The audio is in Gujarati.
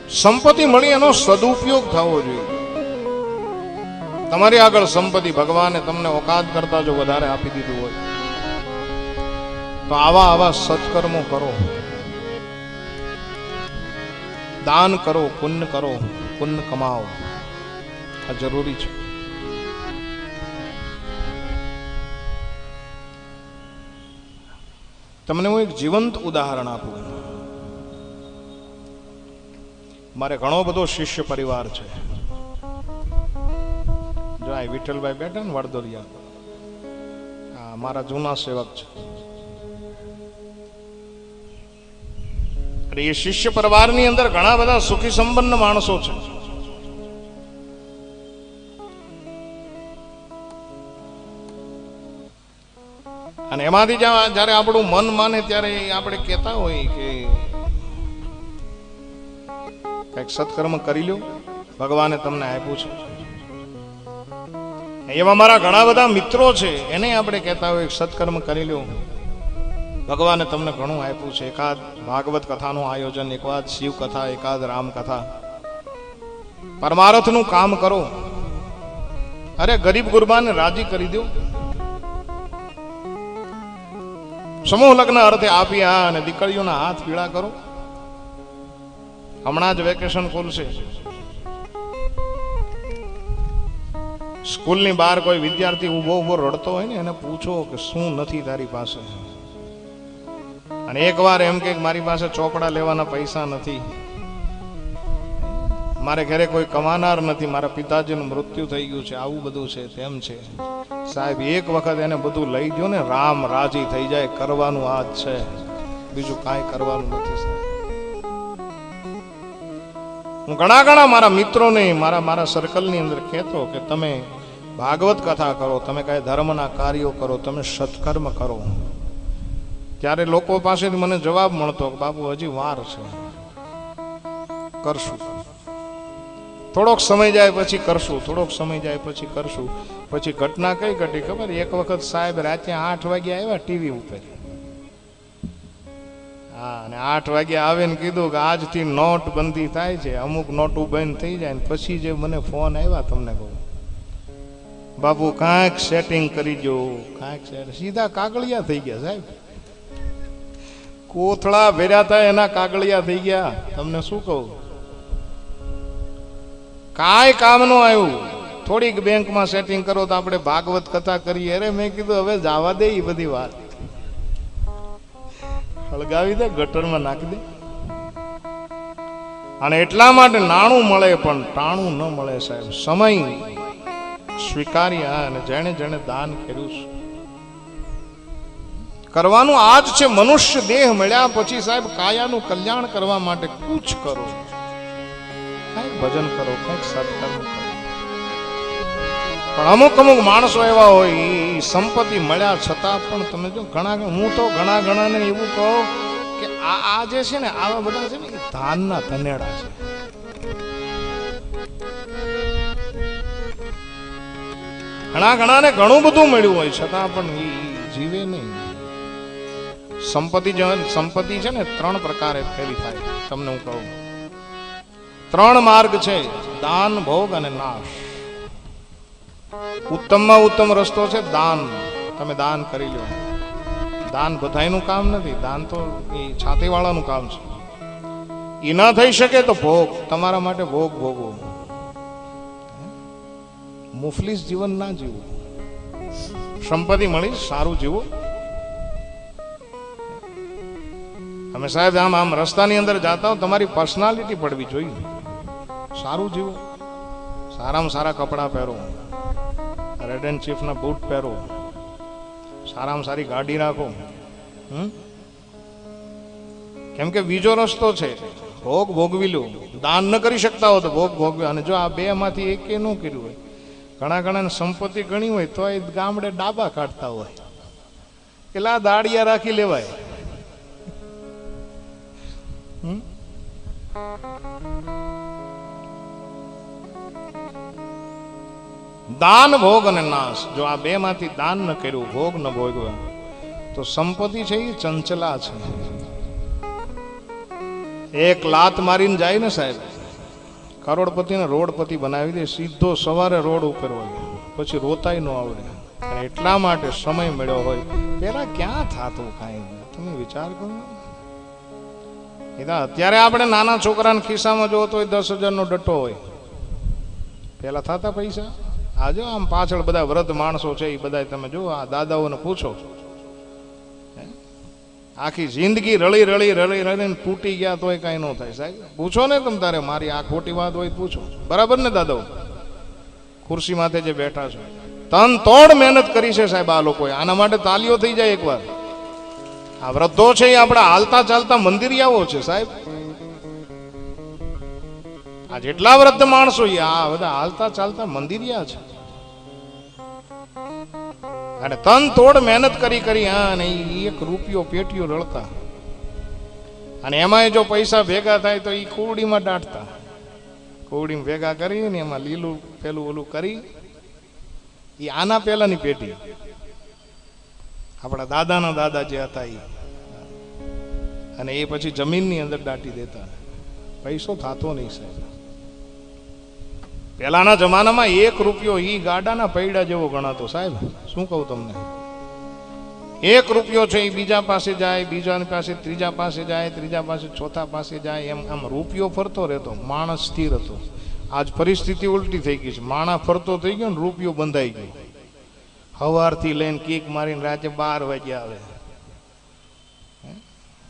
સંપત્તિ મળી એનો સદુપયોગ થવો જોઈએ. તમારી આગળ સંપત્તિ ભગવાને તમને ઓકાત કરતા જો વધારે આપી દીધું હોય તો આવા સત્કર્મો કરો, દાન કરો, પુણ્ય કમાઓ. આ જરૂરી છે. તમને હું એક જીવંત ઉદાહરણ આપું. મારે ઘણો બધો શિષ્ય પરિવાર છે. જો આ વિઠ્ઠલભાઈ બેઠા ને વડદોરિયા, મારા જૂના સેવક છે. એ શિષ્ય પરિવારની અંદર ઘણા બધા સુખી સંપન્ન માણસો છે. અને એમાંથી જયારે આપણું મન માને ત્યારે આપણે કહેતા હોય કે કઈક સત્કર્મ કરી લ્યો, ભગવાને તમને આપ્યું છે. એવા મારા ઘણા બધા મિત્રો છે, એને આપણે કહેતા હોય સત્કર્મ કરી લ્યો, ભગવાને તમને ઘણું આપ્યું છે. એકાદ ભાગવત કથાનું આયોજન, એકાદ શિવ કથા, એકાદ રામ કથા, પરમાર્થનું કામ કરો. અરે ગરીબ ગુરબાને રાજી કરી દો. સમૂહ લગ્ન અર્થે આપ્યા અને દીકરીઓના હાથ પીળા કરો. હમણાં જ વેકેશન ખુલશે. સ્કૂલની બહાર કોઈ વિદ્યાર્થી ઉભો રડતો હોય ને એને પૂછો કે શું નથી તારી પાસે, અને એકવાર એમ કે મારી પાસે ચોપડા લેવાના પૈસા નથી, મારે ઘરે કોઈ કમાનાર નથી, મારા પિતાજીનું મૃત્યુ થઈ ગયું છે, આવું બધું છે, તેમ છે. સાહેબ એક વખત એને બધું લઈ ગયો ને, રામ રાજી થઈ જાય. કરવાનું આ જ છે, બીજું કાંઈ કરવાનું નથી. સાહેબ હું ઘણા મારા મિત્રોને મારા સર્કલની અંદર કહેતો કે તમે ભાગવત કથા કરો, તમે કઈ ધર્મના કાર્યો કરો, તમે સત્કર્મ કરો. ત્યારે લોકો પાસેથી મને જવાબ મળતો કે બાપુ હજી વાર છે, કરશું, થોડોક સમય જાય પછી કરશું, થોડોક સમય જાય પછી કરશું. પછી ઘટના કઈ ઘટી ખબર? એક વખત સાહેબ રાતે 8 વાગે આવ્યા ટીવી ઉપર. હા, અને 8 વાગે આવીને કીધું કે આજથી નોટબંધી થાય છે, અમુક નોટો બંધ થઈ જાય. પછી જે મને ફોન આવ્યા, તમને કહું બાપુ કાંઈક સેટિંગ કરી જો, કાંઈક સીધા કાગળિયા થઈ ગયા. સાહેબ કોથળા ભેર્યા હતા એના કાગળિયા થઈ ગયા. તમને શું કહું, કાંઈ કામ નું આવ્યું. થોડીક બેંકમાં સેટિંગ કરો તો આપણે ભાગવત કથા કરીએ. અરે મેં કીધું હવે જવા દે એ બધી વાત, હળગાવી દે, ગટરમાં નાખી દે. અને એટલા માટે નાણું મળે પણ ટાણું ન મળે. સાહેબ સમય સ્વીકાર્યા અને જેણે દાન કર્યું છે કરવાનું આ જ છે. મનુષ્ય દેહ મળ્યા પછી સાહેબ કાયાનું કલ્યાણ કરવા માટે કુછ કરો, કઈક ભજન કરો, કઈક સત્કર્મ કરો. પણ અમુક માણસો એવા હોય, સંપત્તિ મળ્યા છતાં પણ તમે જો હું તો ઘણા ને એવું કહું કે આ જે છે ને, આવા બધા છે ને એ ધાનના ધનેડા છે. ઘણા ને ઘણું બધું મળ્યું હોય છતાં પણ એ જીવે નહીં. સંપત્તિ છે ને 3 પ્રકારે ફેરી થાય. તમને હું કહું 3 માર્ગ છે: દાન, ભોગ અને નાશ. ઉત્તમમાં ઉત્તમ રસ્તો છે દાન. તમે દાન કરી લો. દાન બધાયનું કામ નથી, દાન તો એ છાતીવાળાનું કામ છે. એ ના થઈ શકે તો ભોગ, તમારા માટે ભોગ ભોગવો. મુફલીસ જીવન ના જીવો. સંપત્તિ મળી સારું જીવો. તમે સાહેબ આમ રસ્તાની અંદર જાતા હો, તમારી પર્સનાલિટી પડવી જોઈએ. સારું જીવો, સારામાં સારા કપડાં પહેરો, રેડ એન્ડ ચીફના બૂટ પહેરો, સારામાં સારી ગાડી રાખો. કેમ કે બીજો રસ્તો છે, ભોગ ભોગવી લો. દાન ન કરી શકતા હો તો ભોગ ભોગવ્યો. અને જો આ 2 માંથી એકે ન કર્યું હોય, ઘણા સંપત્તિ ગણી હોય તો એ ગામડે ડાબા કાઢતા હોય કે લા દાડિયા રાખી લેવાય. દાન, ભોગ અને નાશ. જો આ 2 માંથી દાન ન કર્યું, ભોગ ન ભોગવ્યો, તો સંપત્તિ છે એ ચંચલા છે. એક લાત મારીને જાય ને સાહેબ, કરોડપતિને રોડપતિ બનાવી દે, સીધો સવારે રોડ ઉપર હોય, પછી રોતાય ન આવડે. અને એટલા માટે સમય મળ્યો હોય પેલા ક્યાં થતું કાંઈ, તમે વિચાર કરો. અત્યારે આપણે નાના છોકરાના ખિસ્સામાં જોવો તો 10,000 નો ડટ્ટો હોય, પેલા થતા પૈસા. આજે આમ પાછળ બધા વૃદ્ધ માણસો છે એ બધા તમે જો, આ દાદાઓને પૂછો, આખી જિંદગી રળી રળી રળી રળીને તૂટી ગયા તોય કાંઈ ન થાય. સાહેબ પૂછો ને તમે તારે, મારી આ ખોટી વાત હોય પૂછો. બરાબર ને દાદાઓ? ખુરશી માથે જે બેઠા છો, તન તોડ મહેનત કરી છે સાહેબ આ લોકોએ. આના માટે તાલીઓ થઈ જાય એકવાર. આ વૃદ્ધો છે એ આપણા હાલતા ચાલતા મંદિરિયાઓ છે સાહેબ. આ જેટલા વૃદ્ધ માણસો આ બધા હાલતા ચાલતા મંદિરિયા છે. અને તન તોડ મહેનત કરી કરી અને 1 રૂપિયો પેટીઓ રળતા. અને એમાંય જો પૈસા ભેગા થાય તો એ કુવડીમાં દાટતા. કુવડીમાં ભેગા કરીને એમાં લીલું પેલું ઓલું કરી, એ આના પેલાની પેટી આપણા દાદાના દાદા જે હતા એ, અને એ પછી જમીનની અંદર દાટી દેતા. પૈસો થતો નહીં સાહેબ. પહેલાના જમાનામાં 1 રૂપિયો ઈ ગાડાના પૈડા જેવો ગણાતો સાહેબ. શું કહું તમને, 1 રૂપિયો છે એ બીજા પાસે જાય, બીજાની પાસે ત્રીજા પાસે જાય, ત્રીજા પાસે ચોથા પાસે જાય, એમ આમ રૂપિયો ફરતો રહેતો. માણસ સ્થિર હતો. આજ પરિસ્થિતિ ઉલટી થઈ ગઈ છે. માણસ ફરતો થઈ ગયો ને રૂપિયો બંધાઈ ગયો. સવારથી લઈને કીક મારીને રાતે 12 વાગ્યા આવે.